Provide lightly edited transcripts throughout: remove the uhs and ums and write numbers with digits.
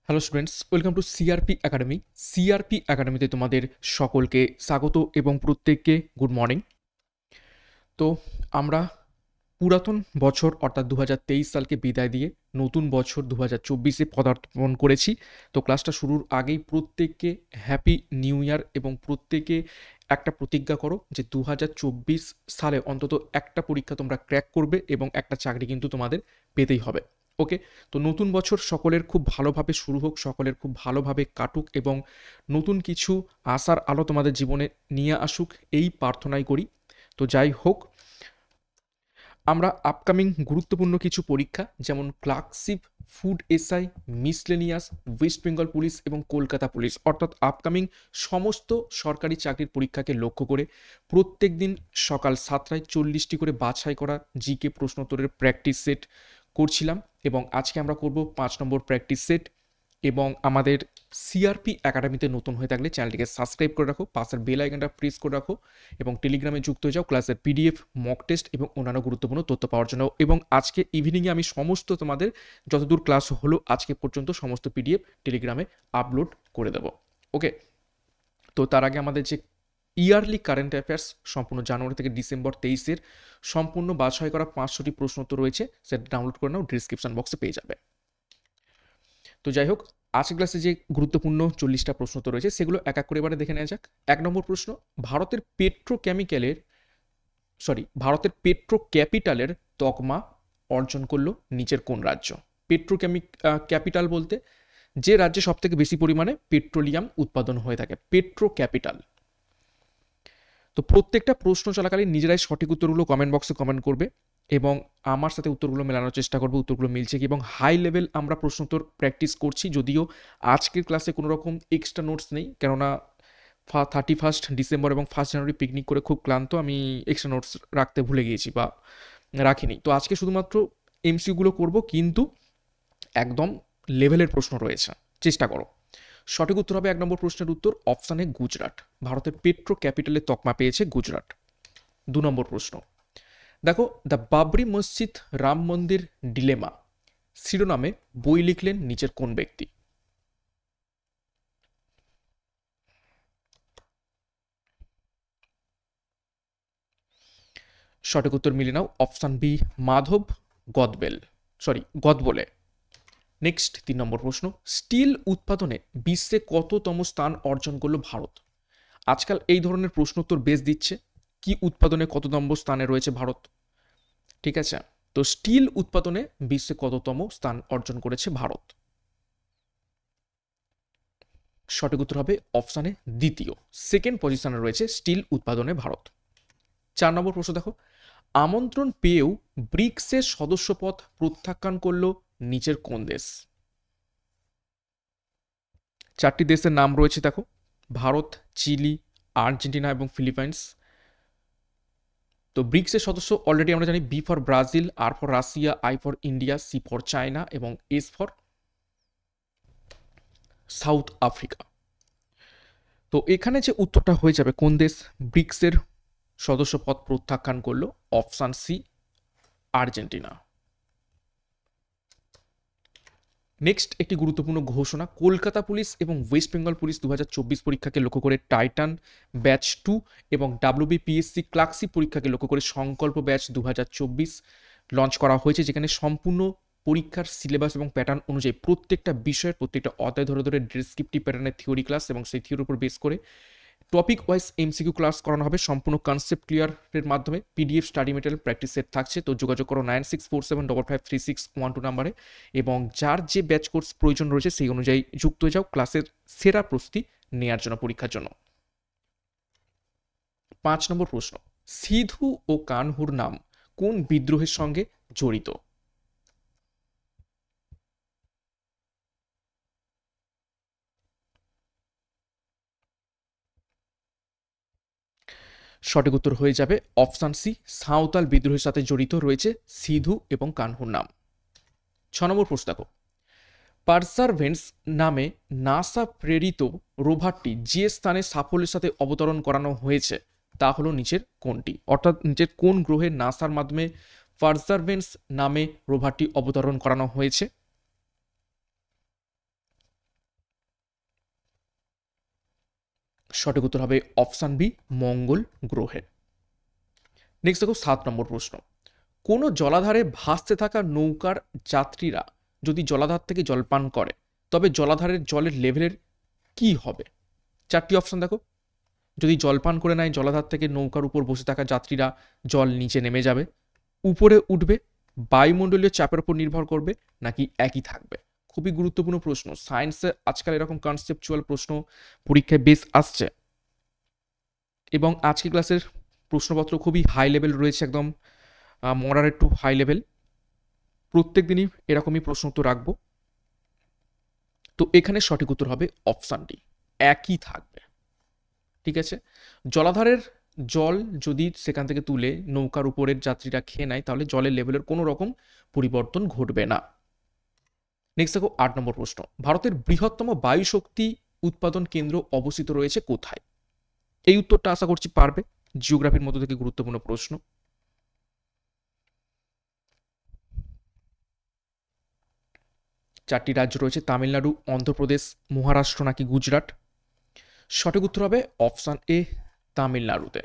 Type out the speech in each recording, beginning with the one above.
Hello students, welcome to CRP academy. CRP একাডেমিতে তোমাদের সকলকে স্বাগত এবং প্রত্যেককে গুড মর্নিং। তো আমরা পুরাতন বছর অর্থাৎ 2023 সালকে বিদায় দিয়ে নতুন বছর 2024-এ পদার্পণ করেছি। তো ক্লাসটা শুরুর আগেই প্রত্যেককে হ্যাপি নিউ ইয়ার এবং প্রত্যেকে একটা প্রতিজ্ঞা করো যে 2024 সালে অন্তত একটা পরীক্ষা তোমরা ক্র্যাক করবে এবং একটা চাকরি কিন্তু তোমাদের পেতেই হবে। ওকে, তো নতুন বছর সকলের খুব ভালোভাবে শুরু হোক, সকলের খুব ভালোভাবে কাটুক এবং নতুন কিছু আশার আলো তোমাদের জীবনে নিয়ে আসুক, এই প্রার্থনাই করি। তো যাই হোক, আমরা আপকামিং গুরুত্বপূর্ণ কিছু পরীক্ষা যেমন clerkship, food SI, miscellaneous, West Bengal police এবং কলকাতা পুলিশ অর্থাৎ আপকামিং সমস্ত সরকারি চাকরির পরীক্ষাকে লক্ষ্য করে প্রত্যেক দিন সকাল 7টায় 40টি করে বাছাই করা জিকে প্রশ্নোত্তরের প্র্যাকটিস সেট করছিলাম এবং আজকে আমরা করব 5 নম্বর প্র্যাকটিস সেট। এবং আমাদের সিআরপি একাডেমিতে নতুন হয়ে থাকলে চ্যানেলটিকে সাবস্ক্রাইব করে রাখো, পাশের বেল আইকনটা প্রেস করে রাখো এবং টেলিগ্রামে যুক্ত হয়ে যাও ক্লাসের পিডিএফ, মক টেস্ট এবং অন্যান্য গুরুত্বপূর্ণ তথ্য পাওয়ার জন্য। এবং আজকে ইভিনিংয়ে আমি সমস্ত তোমাদের যতদূর ক্লাস হলো আজকে পর্যন্ত সমস্ত পিডিএফ টেলিগ্রামে আপলোড করে দেবো। ওকে, তো তার আগে আমাদের যে ইয়ারলি কারেন্ট অ্যাফেয়ার্স সম্পূর্ণ জানুয়ারি থেকে ডিসেম্বর 23-এর সম্পূর্ণ বাছাই করা 500টি প্রশ্ন উত্তর রয়েছে, সেটা ডাউনলোড করে নাও, ডিসক্রিপশন বক্সে পেয়ে যাবে। তো যাই হোক, আজকের ক্লাসে যে গুরুত্বপূর্ণ 40টা প্রশ্ন তো রয়েছে সেগুলো এক এক করে এবারে দেখে নেওয়া যাক। 1 নম্বর প্রশ্ন, ভারতের পেট্রোক্যাপিটালের তকমা অর্জন করলো নিচের কোন রাজ্য? ক্যাপিটাল বলতে যে রাজ্যে সব থেকে বেশি পরিমাণে পেট্রোলিয়াম উৎপাদন হয়ে থাকে, পেট্রোক্যাপিটাল। তো প্রত্যেকটা প্রশ্ন চলাকালীন নিজেরাই সঠিক উত্তরগুলো কমেন্ট বক্সে কমেন্ট করবে এবং আমার সাথে উত্তরগুলো মেলানোর চেষ্টা করবো উত্তরগুলো মিলছে কি, এবং হাই লেভেল আমরা প্রশ্নোত্তর প্র্যাকটিস করছি। যদিও আজকের ক্লাসে কোনো রকম এক্সট্রা নোটস নেই, কেননা 31 ডিসেম্বর এবং 1 জানুয়ারি পিকনিক করে খুব ক্লান্ত, আমি এক্সট্রা নোটস রাখতে ভুলে গিয়েছি বা রাখিনি। তো আজকে শুধুমাত্র এমসিকিউগুলো করব, কিন্তু একদম লেভেলের প্রশ্ন রয়েছে, চেষ্টা করো। সঠিক উত্তর হবে 1 নম্বর প্রশ্নের উত্তর অপশানে গুজরাট। ভারতের পেট্রো ক্যাপিটালের তকমা পেয়েছে গুজরাট। 2 নম্বর প্রশ্ন, দেখো, দ্য বাবরি মসজিদ রাম মন্দির ডিলেমা শিরোনামে বই লিখলেন নিচের কোন ব্যক্তি? সঠিক উত্তর মিলে নাও, অপশান বি মাধব গদবলে। নেক্সট 3 নম্বর প্রশ্ন, স্টিল উৎপাদনে বিশ্বে কততম স্থান অর্জন করলো ভারত? আজকাল এই ধরনের প্রশ্ন উত্তর বেশ দিচ্ছে, কি উৎপাদনে কত নম্বর স্থানে রয়েছে ভারত? ঠিক আছে, তো স্টিল উৎপাদনে বিশ্বে কততম স্থান অর্জন করেছে ভারত? সঠিক উত্তর হবে অপশানে দ্বিতীয়, সেকেন্ড পজিশনে রয়েছে স্টিল উৎপাদনে ভারত। 4 নম্বর প্রশ্ন দেখো, আমন্ত্রণ পেয়েও ব্রিক্সের সদস্যপদ প্রত্যাখ্যান করলো নিচের কোন দেশ? 4টি দেশের নাম রয়েছে দেখো, ভারত, চিলি, আর্জেন্টিনা এবং ফিলিপাইন্স। তো ব্রিক্সের সদস্য অলরেডি আমরা জানি, B for Brazil, R for Russia, I for India, C for China এবং এস ফর সাউথ আফ্রিকা। তো এখানে যে উত্তরটা হয়ে যাবে কোন দেশ ব্রিক্সের সদস্যপদ প্রত্যাখ্যান করলো, অপশান সি আর্জেন্টিনা। নেক্সট একটি গুরুত্বপূর্ণ ঘোষণা, কলকাতা পুলিশ এবং ওয়েস্ট বেঙ্গল পুলিশ 2024 পরীক্ষাকে লক্ষ্য করে টাইটান ব্যাচ 2 এবং ডাব্লিউবিপিএসসি ক্লার্কশিপ পরীক্ষাকে লক্ষ্য করে সংকল্প ব্যাচ 2024 লঞ্চ করা হয়েছে, যেখানে সম্পূর্ণ পরীক্ষার সিলেবাস এবং প্যাটার্ন অনুযায়ী প্রত্যেকটা বিষয়ের প্রত্যেকটা অধ্যায় ধরে ধরে ডেসক্রিপটিভ প্যাটার্নের থিওরি ক্লাস এবং সেই থিওরির উপর বেস করে টপিক ওয়াইজ এমসিকিউ ক্লাস করানো হবে সম্পূর্ণ কনসেপ্ট ক্লিয়ারের মাধ্যমে। PDF study material practice set থাকছে, তো যোগাযোগ করো 9647553612 নাম্বারে এবং যার যে ব্যাচ কোর্স প্রয়োজন রয়েছে সেই অনুযায়ী যুক্ত হয়ে যাও ক্লাসের সেরা প্রস্তুতি নেওয়ার জন্য পরীক্ষার জন্য। 5 নম্বর প্রশ্ন, সিধু ও কানহুর নাম কোন বিদ্রোহের সঙ্গে জড়িত? সঠিক উত্তর হয়ে যাবে অপশান সি সাঁওতাল বিদ্রোহের সাথে জড়িত রয়েছে সিধু এবং কানহুর নাম। 6 নম্বর প্রশ্ন দেখো, পারসারভেন্স নামে নাসা প্রেরিত রোভারটি যে স্থানে সাফল্যের সাথে অবতরণ করানো হয়েছে তা হলো নিচের কোনটি? অর্থাৎ নিচের কোন গ্রহে নাসার মাধ্যমে পারসারভেন্স নামে রোভারটি অবতরণ করানো হয়েছে? সঠিক উত্তর হবে অপশান বি, মঙ্গল গ্রহে। নেক্সট দেখো 7 নম্বর প্রশ্ন। কোনো জলাধারে ভাসতে থাকা নৌকার যাত্রীরা যদি জলাধার থেকে জল পান করে তবে জলাধারের জলের লেভেলের কি হবে? 4টি অপশন দেখো। যদি জল পান করে নেয় জলাধার থেকে নৌকার উপর বসে থাকা যাত্রীরা জল নিচে নেমে যাবে, উপরে উঠবে, বায়ুমণ্ডলীয় চাপের উপর নির্ভর করবে, নাকি একই থাকবে? খুবই গুরুত্বপূর্ণ প্রশ্ন। সায়েন্সে আজকাল এরকম কনসেপচুয়াল প্রশ্ন পরীক্ষায় বেশ আসছে এবং আজকে ক্লাসের প্রশ্নপত্র খুবই হাই লেভেল রয়েছে, একদম মডারেট টু হাই লেভেল। প্রত্যেক দিনই এরকমই প্রশ্ন উত্তর রাখবো। তো এখানে সঠিক উত্তর হবে অপশান ডি, একই থাকবে। ঠিক আছে, জলাধারের জল যদি সেখান থেকে তুলে নৌকার উপরের যাত্রীরা খেয়ে নেয় তাহলে জলের লেভেলের কোনো রকম পরিবর্তন ঘটবে না। নেক্সট দেখো 8 নম্বর প্রশ্ন। ভারতের বৃহত্তম বায়ু শক্তি উৎপাদন কেন্দ্র অবস্থিত রয়েছে কোথায়? এই উত্তরটা আশা করছি পারবে, জিওগ্রাফির মধ্যে থেকে গুরুত্বপূর্ণ প্রশ্ন। চারটি রাজ্য রয়েছে, তামিলনাড়ু, অন্ধ্রপ্রদেশ, মহারাষ্ট্র নাকি গুজরাট? সঠিক উত্তর হবে অপশান এ, তামিলনাড়ুতে।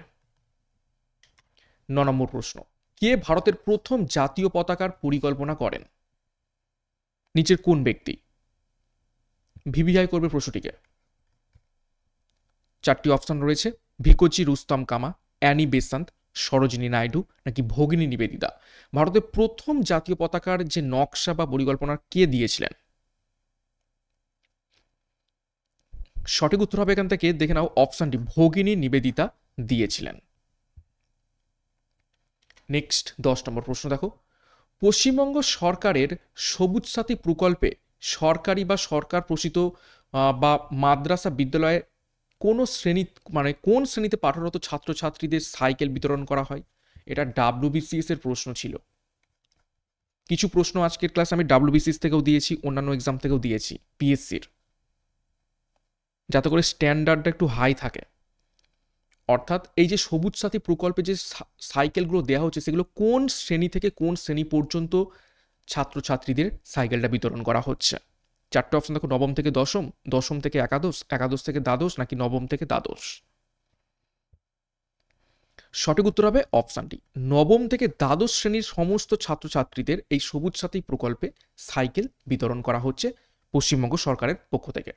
9 নম্বর প্রশ্ন। কে ভারতের প্রথম জাতীয় পতাকার পরিকল্পনা করেন? নিচের কোন ব্যক্তি? ভিভিআই করবে প্রশ্নটিকে। চারটি অপশন রয়েছে, ভিকোচি রুস্তম কামা, অ্যানি বেসান্ত, সরোজিনী নাইডু নাকি ভগিনী নিবেদিতা? ভারতের প্রথম জাতীয় পতাকার যে নকশা বা পরিকল্পনা কে দিয়েছিলেন? সঠিক উত্তর হবে এখান থেকে দেখে নাও অপশনটি, ভগিনী নিবেদিতা দিয়েছিলেন। নেক্সট 10 নম্বর প্রশ্ন দেখো। পশ্চিমবঙ্গ সরকারের সবুজ সাথী প্রকল্পে সরকারি বা সরকার পোষিত বা মাদ্রাসা বিদ্যালয়ে কোন শ্রেণীতে পাঠরত ছাত্রছাত্রীদের সাইকেল বিতরণ করা হয়? এটা WBCS এর প্রশ্ন ছিল। কিছু প্রশ্ন আজকের ক্লাসে আমি WBCS থেকেও দিয়েছি, অন্যান্য এক্সাম থেকেও দিয়েছি, PSCর, যাতে করে স্ট্যান্ডার্ডটা একটু হাই থাকে। অর্থাৎ এই যে সবুজ সাথী প্রকল্পে যে সাইকেলগুলো দেওয়া হচ্ছে সেগুলো কোন শ্রেণী থেকে কোন শ্রেণী পর্যন্ত ছাত্রছাত্রীদের সাইকেলটা বিতরণ করা হচ্ছে? চারটে অপশন দেখো, নবম থেকে দশম, দশম থেকে একাদশ, একাদশ থেকে দ্বাদশ নাকি নবম থেকে দ্বাদশ? সঠিক উত্তর হবে অপশানটি, নবম থেকে দ্বাদশ শ্রেণীর সমস্ত ছাত্রছাত্রীদের এই সবুজ সাথী প্রকল্পে সাইকেল বিতরণ করা হচ্ছে পশ্চিমবঙ্গ সরকারের পক্ষ থেকে।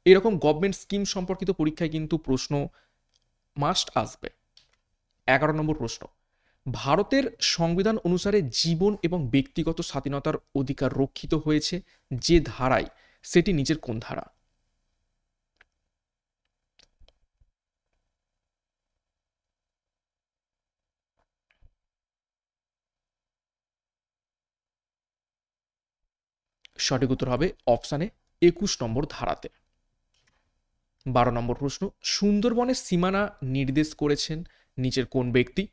এরকম গভর্নমেন্ট স্কিম সম্পর্কিত পরীক্ষায় কিন্তু প্রশ্ন মাস্ট আসবে। 11 নম্বর প্রশ্ন। ভারতের সংবিধান অনুসারে জীবন এবং ব্যক্তিগত স্বাধীনতার অধিকার রক্ষিত হয়েছে যে ধারায়, সেটি নিচের কোন ধারা? সঠিক উত্তর হবে অপশানে 21 নম্বর ধারাতে। 12 নম্বর প্রশ্ন। সুন্দরবনের সীমানা নির্দেশ করেছেন নিচের কোন ব্যক্তি?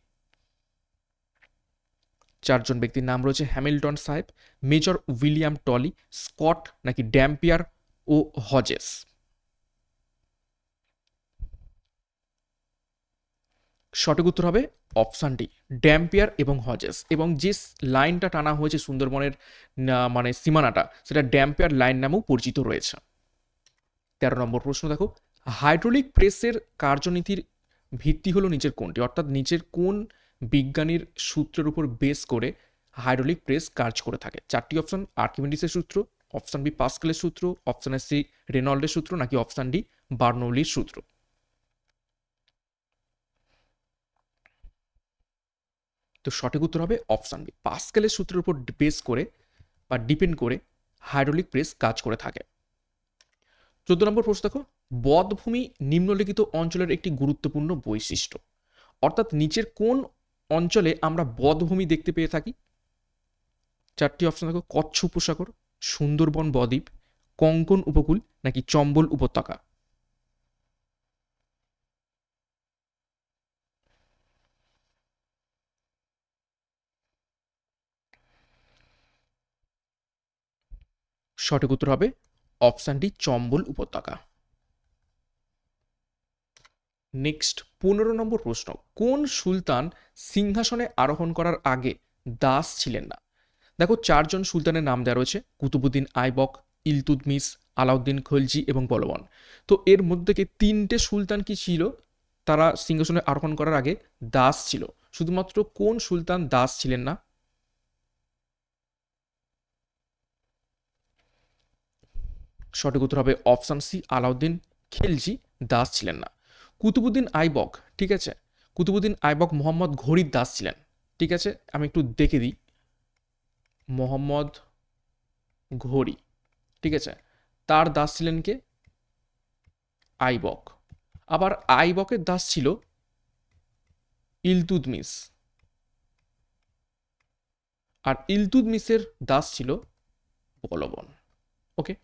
চারজন ব্যক্তির নাম রয়েছে, হ্যামিল্টন সাহেব, মেজর উইলিয়াম টলি, স্কট নাকি ড্যাম্পিয়ার ও হজেস? সঠিক উত্তর হবে অপশানটি, ড্যাম্পিয়ার এবং হজেস। এবং যে লাইনটা টানা হয়েছে সুন্দরবনের সীমানাটা, সেটা ড্যাম্পিয়ার লাইন নামেও পরিচিত রয়েছে। 13 নম্বর প্রশ্ন দেখো। হাইড্রোলিক প্রেসের কার্যনীতির ভিত্তি হলো নিচের কোনটি? অর্থাৎ নিচের কোন বিজ্ঞানীর সূত্রের উপর বেস করে হাইড্রোলিক প্রেস কাজ করে থাকে? চারটি অপশন, আর্কিমিডিসের সূত্র, অপশন বি পাস্কেলের সূত্র, অপশন সি রেনল্ডের সূত্র নাকি অপশন ডি বার্নৌলির সূত্র? তো সঠিক উত্তর হবে অপশন বি, পাস্কেলের সূত্রের উপর বেস করে বা ডিপেন্ড করে হাইড্রোলিক প্রেস কাজ করে থাকে। 14 নম্বর প্রশ্ন দেখো। বধ্যভূমি নিম্নলিখিত অঞ্চলের একটি গুরুত্বপূর্ণ বৈশিষ্ট্য। অর্থাৎ নিচের কোন অঞ্চলে আমরা বধ্যভূমি দেখতে পেয়ে থাকি? চারটি অপশন দেখো, কচ্ছ উপসাগর, সুন্দরবন বদ্বীপ, কোঙ্কণ উপকূল নাকি চম্বল উপত্যকা? সঠিক উত্তর হবে অপশন ডি চম্বল উপত্যকা। নেক্সট 15 নম্বর প্রশ্ন। কোন সুলতান সিংহাসনে আরোহণ করার আগে দাস ছিলেন না? দেখো চারজন সুলতানের নাম দেওয়া রয়েছে, কুতুবুদ্দিন আইবক, ইলতুৎমিশ, আলাউদ্দিন খলজি এবং বলবন। তো এর মধ্যে থেকে 3টে সুলতান কি ছিল, তারা সিংহাসনে আরোহণ করার আগে দাস ছিল। শুধুমাত্র কোন সুলতান দাস ছিলেন না? সঠিক উত্তর হবে অপশান সি, আলাউদ্দিন খিলজি দাস ছিলেন না। কুতুবুদ্দিন আইবক, ঠিক আছে, কুতুবুদ্দিন আইবক মোহাম্মদ ঘুরির দাস ছিলেন। ঠিক আছে, আমি একটু দেখে দিই। মোহাম্মদ ঘুরি, ঠিক আছে, তার দাস ছিলেন কে? আইবক। আবার আইবকের দাস ছিল ইলতুৎমিশ, আর ইলতুৎমিশের দাস ছিল বলবন। ওকে,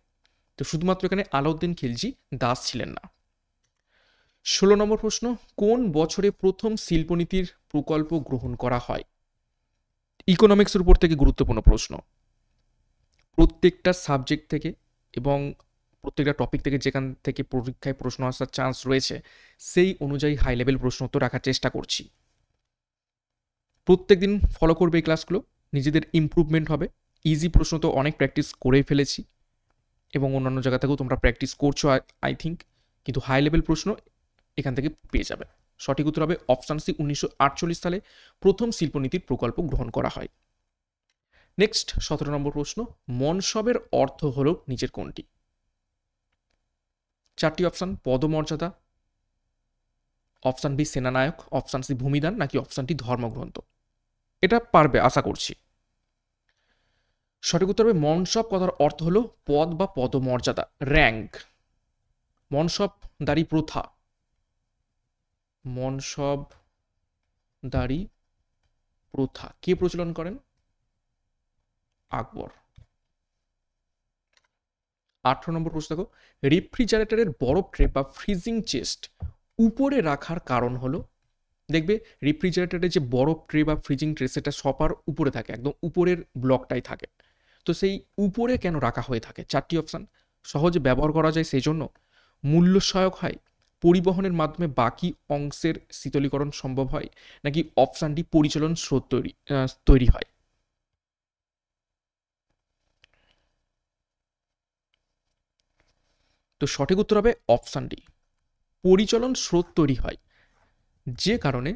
তো শুধুমাত্র এখানে আলাউদ্দিন খিলজি দাস ছিলেন না। 16 নম্বর প্রশ্ন, কোন বছরে প্রথম শিল্পনীতির প্রকল্প গ্রহণ করা হয়? ইকোনমিক্সের উপর থেকে গুরুত্বপূর্ণ প্রশ্ন। প্রত্যেকটা সাবজেক্ট থেকে এবং প্রত্যেকটা টপিক থেকে যেখান থেকে পরীক্ষায় প্রশ্ন আসার চান্স রয়েছে, সেই অনুযায়ী হাই লেভেল প্রশ্ন উত্তর রাখার চেষ্টা করছি। প্রত্যেক দিন ফলো করবে এই ক্লাসগুলো, নিজেদের ইমপ্রুভমেন্ট হবে। ইজি প্রশ্ন তো অনেক প্র্যাকটিস করেই ফেলেছি এবং অন্যান্য জায়গা থেকেও তোমরা প্র্যাকটিস করছো আই থিঙ্ক, কিন্তু হাই লেভেল প্রশ্ন এখান থেকে পেয়ে যাবে। সঠিক উত্তর হবে অপশান সি, 1948 সালে প্রথম শিল্পনীতির প্রকল্প গ্রহণ করা হয়। নেক্সট 17 নম্বর প্রশ্ন, মনসবের অর্থ হল নিচের কোনটি? 4টি অপশান, পদমর্যাদা, অপশান বি সেনানায়ক, অপশান সি ভূমিদান, নাকি অপশান ডি ধর্মগ্রন্থ? এটা পারবে আশা করছি। সঠিক উত্তর হবে মনসব কথার অর্থ হলো পদ বা পদমর্যাদা, র্যাঙ্ক। মনসবদারি প্রথা, মনসবদারি প্রথা কে প্রচলন করেন? আকবর। 18 নম্বর প্রশ্ন দেখো, রেফ্রিজারেটরের বরফ ট্রে বা ফ্রিজিং চেস্ট উপরে রাখার কারণ হলো? দেখবে রেফ্রিজারেটরের যে বরফ ট্রে বা ফ্রিজিং ট্রে সেটা সবার উপরে থাকে, একদম উপরের ব্লকটাই থাকে। তো সেই উপরে কেন রাখা হয়ে থাকে? 4টি অপশান, সহজে ব্যবহার করা যায় সেই জন্য, মূল্য সহায়ক হয়, পরিবহনের মাধ্যমে বাকি অংশের শীতলীকরণ সম্ভব হয়, নাকি অপশান ডি পরিচালন স্রোত তৈরি হয়? তো সঠিক উত্তর হবে অপশান ডি, পরিচালন স্রোত তৈরি হয়, যে কারণে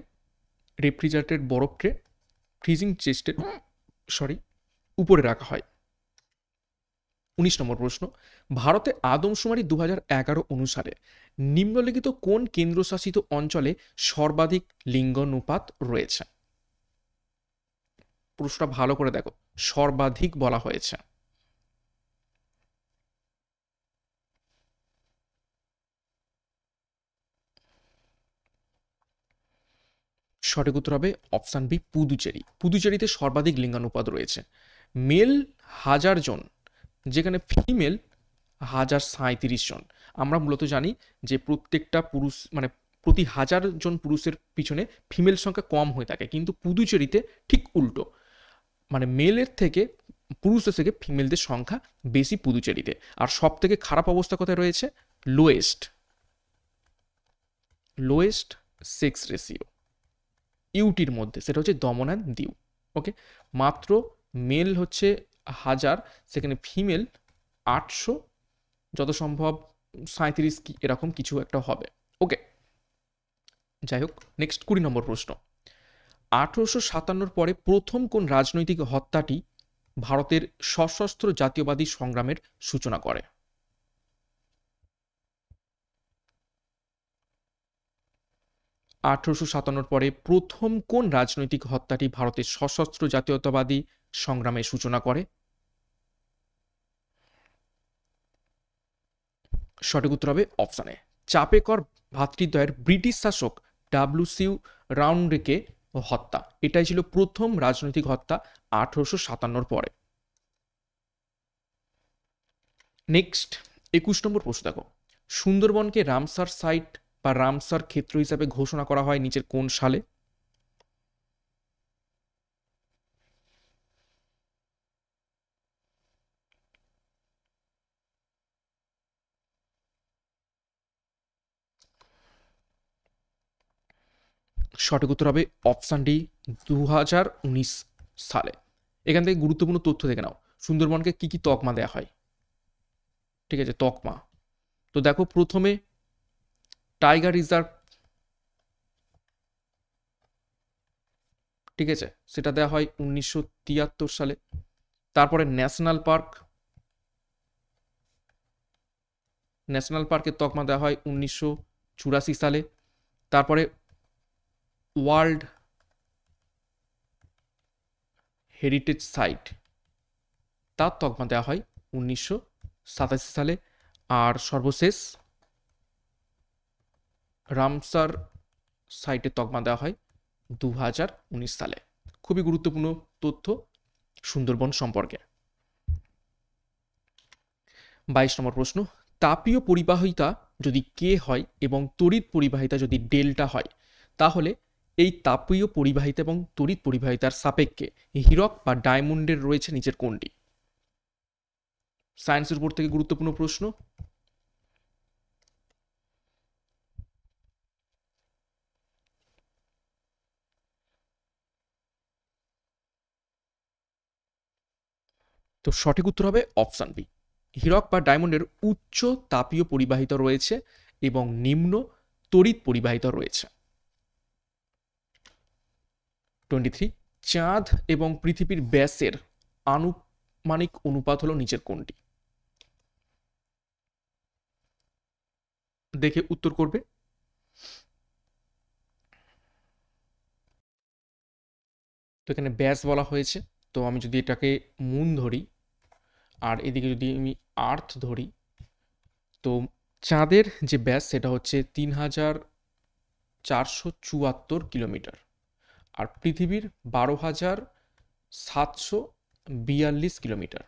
রেফ্রিজারেটরের বরফ ট্রে ফ্রিজিং চেস্টের উপরে রাখা হয়। 19 নম্বর প্রশ্ন, ভারতে আদমশুমারি 2011 অনুসারে নিম্নলিখিত কোন কেন্দ্রশাসিত অঞ্চলে সর্বাধিক লিঙ্গানুপাত রয়েছে? প্রশ্নটা ভালো করে দেখো, সর্বাধিক বলা হয়েছে। সঠিক উত্তর হবে অপশান বি পুদুচেরি। পুদুচেরিতে সর্বাধিক লিঙ্গানুপাত রয়েছে। মেল 1000 জন, যেখানে ফিমেল 1037 জন। আমরা মূলত জানি যে প্রত্যেকটা পুরুষ মানে প্রতি 1000 জন পুরুষের পিছনে ফিমেল সংখ্যা কম হয়ে থাকে, কিন্তু পুদুচেরিতে ঠিক উল্টো, মানে মেলের থেকে পুরুষদের থেকে ফিমেলদের সংখ্যা বেশি পুদুচেরিতে। আর সব থেকে খারাপ অবস্থা কোথায় রয়েছে? লোয়েস্ট সেক্স রেশিও ইউটির মধ্যে, সেটা হচ্ছে দমন অ্যান্ড দিউ। ওকে, মাত্র মেল হচ্ছে 1000, সেখানে ফিমেল 800, যত সম্ভব 37 কি এরকম কিছু একটা হবে। ওকে, যাই হোক, নেক্সট 20 নম্বর প্রশ্ন, 1857 পরে প্রথম কোন রাজনৈতিক হত্যাটি ভারতের সশস্ত্র জাতীয়বাদী সংগ্রামের সূচনা করে? আঠারোশো সাতান্নর পরে প্রথম কোন রাজনৈতিক হত্যাটি ভারতের সশস্ত্র জাতীয়তাবাদী সংগ্রামের সূচনা করে? সঠিক উত্তর হবে অপশানে চাপেকর ভ্রাতৃদ্বয়ের ব্রিটিশ শাসক ডাব্লিউসিউ রাউন্ডকে হত্যা। এটাই ছিল প্রথম রাজনৈতিক হত্যা 1857 পরে। নেক্সট 21 নম্বর প্রশ্ন দেখো, সুন্দরবনকে রামসার সাইট বা রামসার ক্ষেত্র হিসাবে ঘোষণা করা হয় নিচের কোন সালে? সঠিক উত্তর হবে অপশান ডি 2019 সালে। এখান থেকে গুরুত্বপূর্ণ তথ্য দেখে নাও, সুন্দরবনকে কি কি তকমা দেওয়া হয়। ঠিক আছে, তকমা। তো দেখো প্রথমে টাইগার রিজার্ভ, ঠিক আছে, সেটা দেওয়া হয় 1973 সালে। তারপরে ন্যাশনাল পার্কের তকমা দেওয়া হয় 1984 সালে। তারপরে ওয়ার্ল্ড হেরিটেজ সাইট, তার তকমা দেওয়া হয় 1987 সালে। আর সর্বশেষ রামসার সাইটের তকমা দেওয়া হয় 2019 সালে। খুবই গুরুত্বপূর্ণ তথ্য সুন্দরবন সম্পর্কে। 22 নম্বর প্রশ্ন, তাপীয় পরিবাহিতা যদি কে হয় এবং তড়িৎ পরিবাহিতা যদি ডেল্টা হয়, তাহলে এই তাপীয় পরিবাহিতা এবং তড়িৎ পরিবাহিতার সাপেক্ষে হীরক বা ডায়মন্ডের রয়েছে নিচের কোনটি? সায়েন্সের উপর থেকে গুরুত্বপূর্ণ প্রশ্ন। তো সঠিক উত্তর হবে অপশন বি। হীরক বা ডায়মন্ডের উচ্চ তাপীয় পরিবাহিতা রয়েছে এবং নিম্ন তড়িৎ পরিবাহিতা রয়েছে। 23, চাঁদ এবং পৃথিবীর ব্যাসের আনুমানিক অনুপাত হলো নিচের কোনটি? দেখে উত্তর করবে। তো এখানে ব্যাস বলা হয়েছে, তো আমি যদি এটাকে মুন ধরি আর এদিকে যদি আমি আর্থ ধরি, তো চাঁদের যে ব্যাস সেটা হচ্ছে 3474 কিলোমিটার, আর পৃথিবীর 12,742 কিলোমিটার।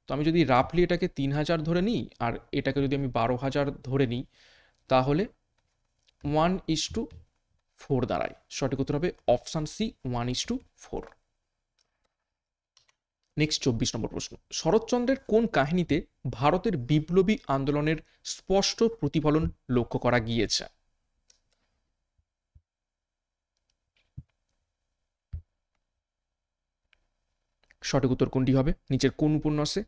তো আমি যদি রাফলি এটাকে 3000 ধরে নিই আর এটাকে যদি আমি 12,000 ধরে নিই, তাহলে 1:4 দাঁড়ায়। সঠিক উত্তর হবে অপশান সি, 1:4। নেক্সট 24 নম্বর প্রশ্ন, শরৎচন্দ্রের কোন কাহিনীতে ভারতের বিপ্লবী আন্দোলনের স্পষ্ট প্রতিফলন লক্ষ্য করা গিয়েছে? সঠিক উত্তর কোনটি হবে? নিচের কোন উপন্যাসে?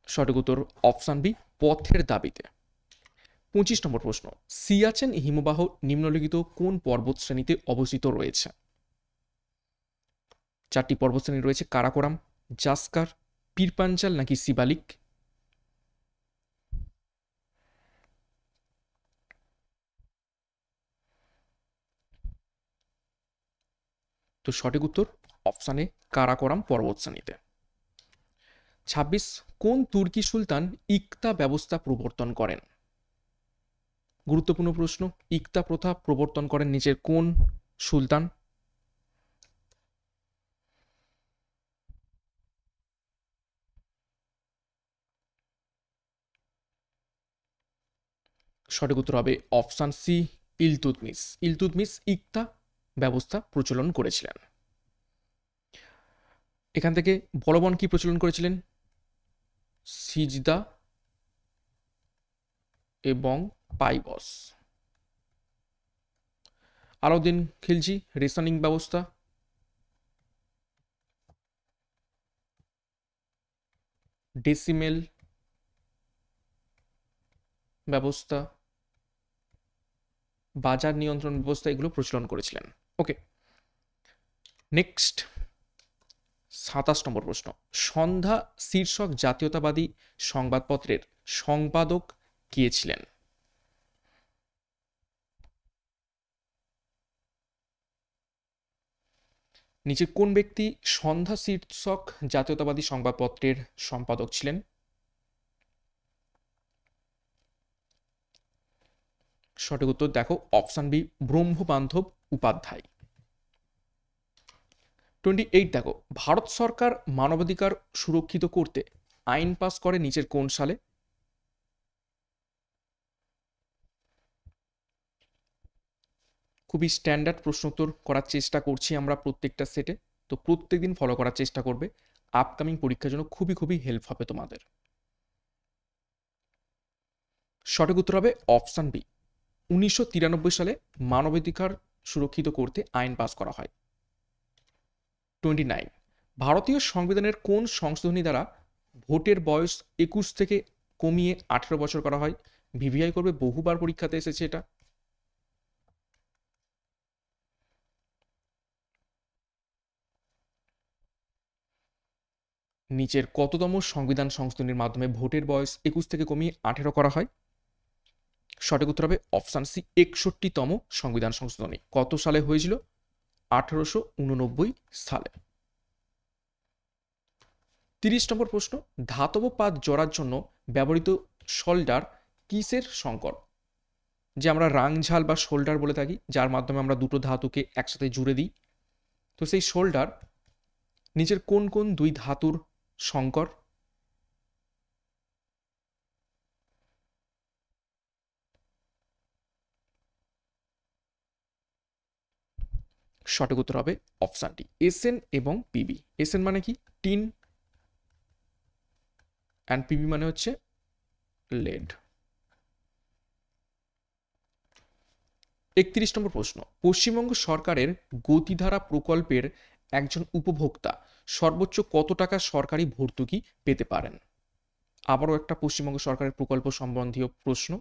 সঠিক উত্তর অপশান বি, পথের দাবিতে। 25 নম্বর প্রশ্ন, সিয়াচেন হিমবাহ নিম্নলিখিত কোন পর্বত শ্রেণীতে অবস্থিত রয়েছে? চারটি পর্বতশ্রেণী রয়েছে, কারাকোরাম, জাস্কার, পীরপাঞ্চাল নাকি শিবালিক? তো সঠিক উত্তর অপশানে কারাকোরাম পর্বতশ্রেণীতে। 26, কোন তুর্কি সুলতান ইকতা ব্যবস্থা প্রবর্তন করেন? গুরুত্বপূর্ণ প্রশ্ন। ইকতা প্রথা প্রবর্তন করেন নিচের কোন সুলতান? সঠিক উত্তর হবে অপশান সি, ইলতুৎমিশ। ইলতুৎমিশ ইকতা ব্যবস্থা প্রচলন করেছিলেন। এখান থেকে বলবন কি প্রচলন করেছিলেন? সিজদা এবং পাইবস। আলাউদ্দিন খিলজি রেশনিং ব্যবস্থা। ডেসিমেল ব্যবস্থা, বাজার নিয়ন্ত্রণ ব্যবস্থা, এগুলো প্রচলন করেছিলেন। ওকে, নেক্সট 27 নম্বর প্রশ্ন, সন্ধ্যা শীর্ষক জাতীয়তাবাদী সংবাদপত্রের সম্পাদক কে ছিলেন? নিচে কোন ব্যক্তি সন্ধ্যা শীর্ষক জাতীয়তাবাদী সংবাদপত্রের সম্পাদক ছিলেন? সঠিক উত্তর দেখো অপশান বি, ব্রহ্মবান্ধব উপাধ্যায়। 28 দেখো, ভারত সরকার মানবাধিকার সুরক্ষিত করতে আইন পাস করে নিচের কোন সালে? খুবই স্ট্যান্ডার্ড প্রশ্নোত্তর করার চেষ্টা করছি আমরা প্রত্যেকটা সেটে, তো প্রত্যেকদিন ফলো করার চেষ্টা করবে, আপকামিং পরীক্ষার জন্য খুবই খুবই হেল্প হবে তোমাদের। সঠিক উত্তর হবে অপশান বি, 1993 সালে মানবাধিকার সুরক্ষিত করতে আইন পাস করা হয়। 29, ভারতীয় সংবিধানের কোন সংশোধনী দ্বারা ভোটের বয়স 21 থেকে কমিয়ে 18 বছর করা হয়? ভিভিআই করবে, বহুবার পরীক্ষাতে এসেছে এটা। নিচের কততম সংবিধান সংশোধনীর মাধ্যমে ভোটের বয়স 21 থেকে কমিয়ে 18 করা হয়? সঠিক উত্তর হবে অপশান সি, 61তম সংবিধান সংশোধনী। কত সালে হয়েছিল? 1889 সালে। 30 নম্বর প্রশ্ন, ধাতব পাত জড়ার জন্য ব্যবহৃত শোল্ডার কিসের সংকর? যে আমরা রাংঝাল বা শোল্ডার বলে থাকি, যার মাধ্যমে আমরা দুটো ধাতুকে একসাথে জুড়ে দিই। তো সেই শোল্ডার নিচের কোন কোন দুই ধাতুর সংকর? সঠিক উত্তর হবে অপশানটি এসএন এবং পিবি। এসএন মানে কি? টিন, অ্যান্ড পিবি মানে হচ্ছে লেড। 31 নম্বর প্রশ্ন, পশ্চিমবঙ্গ সরকারের গতিধারা প্রকল্পের একজন উপভোক্তা সর্বোচ্চ কত টাকা সরকারি ভর্তুকি পেতে পারেন? আবারও একটা পশ্চিমবঙ্গ সরকারের প্রকল্প সম্বন্ধীয় প্রশ্ন।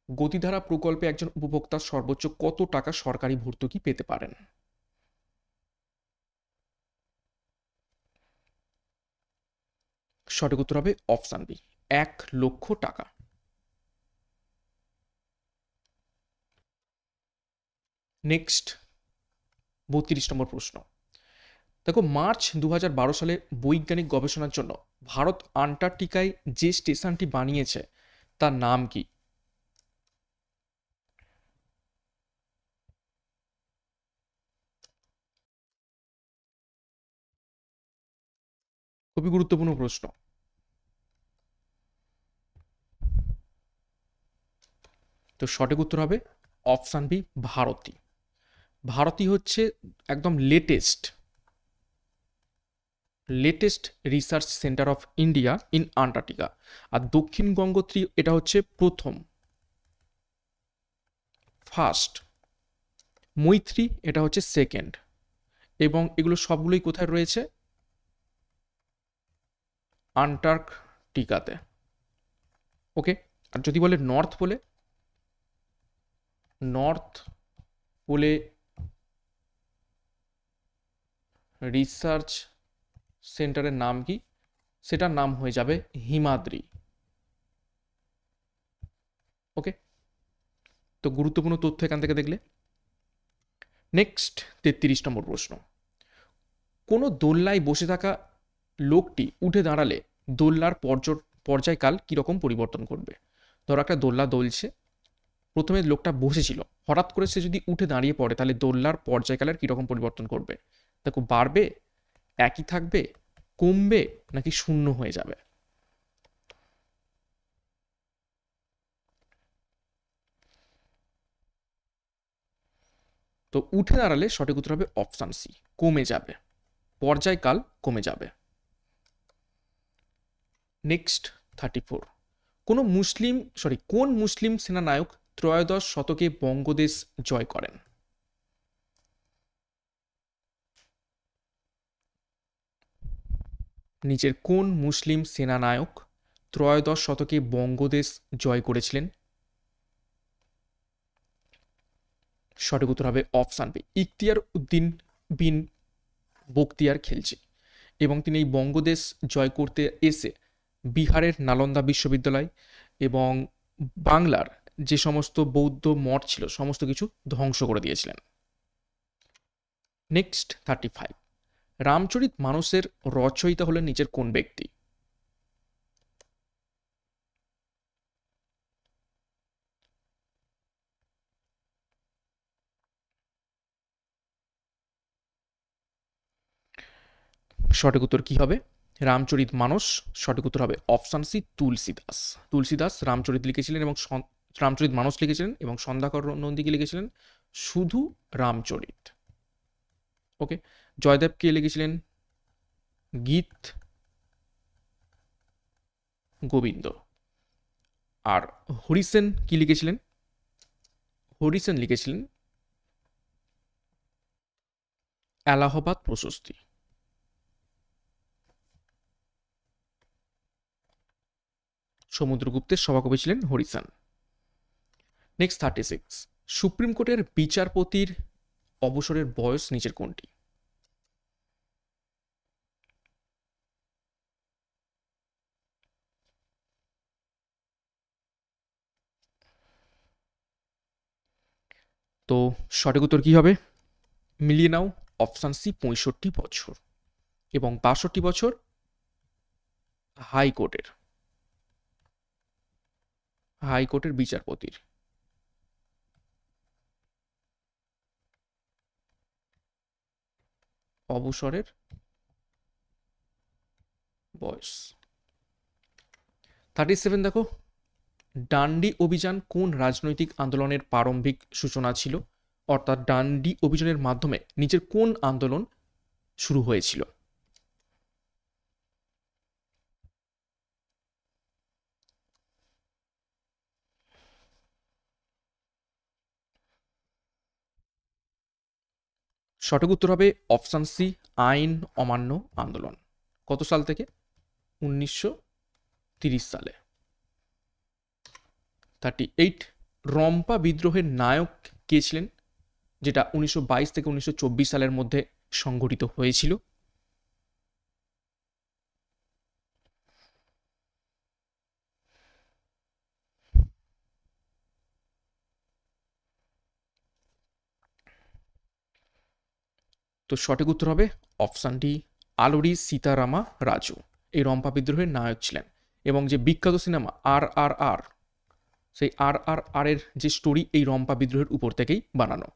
গতিধারা প্রকল্পে একজন উপভোক্তা সর্বোচ্চ কত টাকা সরকারি ভর্তুকি পেতে পারেন? সঠিক উত্তর হবে অপশান বি, 1,00,000 টাকা। নেক্সট 32 নম্বর প্রশ্ন, দেখো মার্চ 2012 সালে বৈজ্ঞানিক গবেষণার জন্য ভারত আন্টার্কটিকায় যে স্টেশনটি বানিয়েছে তার নাম কি? খুবই গুরুত্বপূর্ণ প্রশ্ন। তো সঠিক উত্তর হবে অপশান বি, ভারতী। ভারতী হচ্ছে একদম latest research centre of India in Antarctica. আর দক্ষিণ গঙ্গোত্রী এটা হচ্ছে ফার্স্ট, মৈত্রী এটা হচ্ছে সেকেন্ড, এবং এগুলো সবগুলোই কোথায় রয়েছে? আন্টার্কটিকাতে। ওকে। আর যদি বলে নর্থ পোলে রিসার্চ সেন্টারের নাম কি? সেটার নাম হয়ে যাবে হিমাদ্রি। ওকে, তো গুরুত্বপূর্ণ তথ্য এখান থেকে দেখলে। নেক্সট 33 নম্বর প্রশ্ন, কোনো দোলনায় বসে থাকা লোকটি উঠে দাঁড়ালে দোলনার পর্যায়কাল কিরকম পরিবর্তন করবে? ধরো একটা দোলনা দোলছে, প্রথমে লোকটা বসেছিল, হঠাৎ করে সে যদি উঠে দাঁড়িয়ে পড়ে তাহলে দোলনার পর্যায়কালের কিরকম পরিবর্তন করবে? দেখো, বাড়বে, একই থাকবে, কমবে, নাকি শূন্য হয়ে যাবে? তো উঠে দাঁড়ালে সঠিক উত্তর হবে অপশান সি, কমে যাবে, পর্যায়কাল কমে যাবে। নেক্সট 34, কোন মুসলিম সেনানায়ক ত্রয়োদশ শতকে বঙ্গদেশ জয় করেন? নিচের কোন মুসলিম সেনানায়ক ত্রয়োদশ শতকে বঙ্গদেশ জয় করেছিলেন? সঠিক উত্তর হবে অপশান বি, ইখতিয়ার উদ্দিন বিন বখতিয়ার খিলজি। এবং তিনি এই বঙ্গদেশ জয় করতে এসে বিহারের নালন্দা বিশ্ববিদ্যালয় এবং বাংলার যে সমস্ত বৌদ্ধ মঠ ছিল সমস্ত কিছু ধ্বংস করে দিয়েছিলেন। নেক্সট 35, রামচরিত মানসের রচয়িতা হলেন নিচের কোন ব্যক্তি? সঠিক উত্তর কি হবে? রামচরিত মানস। সঠিক উত্তর হবে অপশান সি, তুলসীদাস রামচরিত লিখেছিলেন এবং রামচরিত মানস লিখেছিলেন, এবং সন্ধ্যাকর নন্দী লিখেছিলেন শুধু রামচরিত। ওকে। জয়দেব কে লিখেছিলেন গীত গোবিন্দ। আর হরিসেন কি লিখেছিলেন? হরিসেন লিখেছিলেন এলাহাবাদ প্রশস্তি। সমুদ্রগুপ্তের সভাকবি ছিলেন হরিসান। নেক্সট 36, সুপ্রিম কোর্টের বিচারপতির অবসরের বয়স নিচের কোনটি? তো সঠিক উত্তর কি হবে? মিলিয়ে নাও, অপশান সি 65 বছর এবং 62 বছর হাইকোর্টের বিচারপতির অবসরের বয়স। 37 দেখো, ডান্ডি অভিযান কোন রাজনৈতিক আন্দোলনের প্রারম্ভিক সূচনা ছিল? অর্থাৎ ডান্ডি অভিযানের মাধ্যমে নিচের কোন আন্দোলন শুরু হয়েছিল? সঠিক উত্তর হবে অপশান সি, আইন অমান্য আন্দোলন। কত সাল থেকে? 1930 সালে। 38, রম্পা বিদ্রোহের নায়ক কে ছিলেন, যেটা 1922 থেকে 1924 সালের মধ্যে সংঘটিত হয়েছিল? তো সঠিক উত্তর হবে অপশান ডি, আলোরি সীতারামা রাজু এই রম্পা বিদ্রোহের নায়ক ছিলেন। এবং যে বিখ্যাত সিনেমা RRR, সেই RRR এর যে স্টোরি এই রম্পা বিদ্রোহের উপর থেকেই বানানো।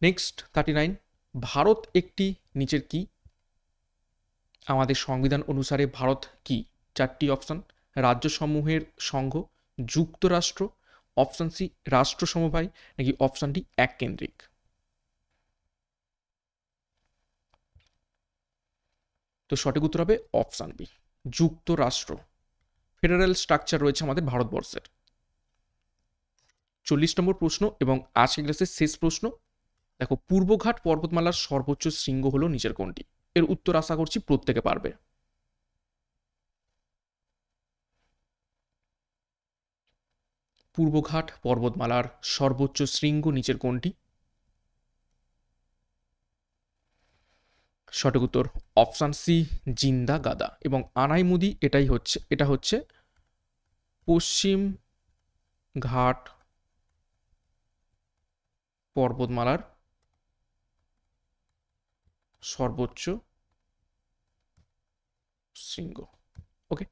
নেক্সট 39, ভারত একটি নিচের কি? আমাদের সংবিধান অনুসারে ভারত কি? 4টি অপশান, রাজ্যসমূহের সংঘ, যুক্তরাষ্ট্র, অপশান সি রাষ্ট্র সমবায়, নাকি অপশান ডি এককেন্দ্রিক? তো সঠিক উত্তর হবে অপশান বি, যুক্তরাষ্ট্র। ফেডারেল স্ট্রাকচার রয়েছে আমাদের ভারতবর্ষের। 40 নম্বর প্রশ্ন এবং আজকের ক্লাসের শেষ প্রশ্ন। দেখো, পূর্বঘাট পর্বতমালার সর্বোচ্চ শৃঙ্গ হলো নিচের কোনটি? এর উত্তর আশা করছি প্রত্যেকে পারবে। পূর্বঘাট পর্বতমালার সর্বোচ্চ শৃঙ্গ নিচের কোনটি? সঠিক উত্তর অপশান সি, জিন্দা গাদা। এবং আনাইমুদি এটা হচ্ছে পশ্চিম ঘাট পর্বতমালার সর্বোচ্চ শৃঙ্গ। ওকে,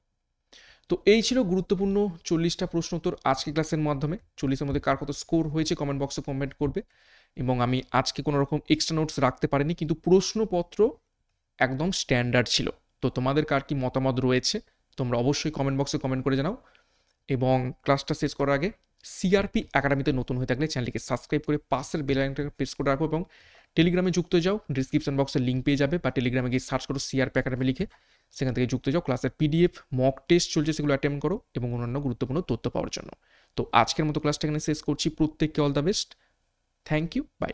তো এই ছিল গুরুত্বপূর্ণ 40টা প্রশ্ন উত্তর আজকে ক্লাসের মাধ্যমে। 40-এর মধ্যে কার কত স্কোর হয়েছে কমেন্ট বক্সে কমেন্ট করবে। এবং আমি আজকে কোনো রকম এক্সট্রা নোটস রাখতে পারিনি, কিন্তু প্রশ্নপত্র একদম স্ট্যান্ডার্ড ছিল। তো তোমাদের কার কি মতামত রয়েছে তোমরা অবশ্যই কমেন্ট বক্সে কমেন্ট করে জানাও। এবং ক্লাসটা শেষ করার আগে সিআরপি একাডেমিতে নতুন হয়ে থাকলে চ্যানেলটিকে সাবস্ক্রাইব করে পাশের বেল আইকনটাকে প্রেস করে রাখো এবং টেলিগ্রামে যুক্ত যাও। ডিসক্রিপশন বক্সে লিঙ্ক পেয়ে যাবে, বা টেলিগ্রামে গিয়ে সার্চ করো সিআরপি একাডেমি লিখে, সেখান থেকে যুক্ত যাও। ক্লাসের পিডিএফ, মক টেস্ট চলছে, সেগুলো অ্যাটেম্প করো এবং অন্যান্য গুরুত্বপূর্ণ তথ্য পাওয়ার জন্য। তো আজকের মতো ক্লাসটা এখানে শেষ করছি। প্রত্যেককে all the best. Thank you, by.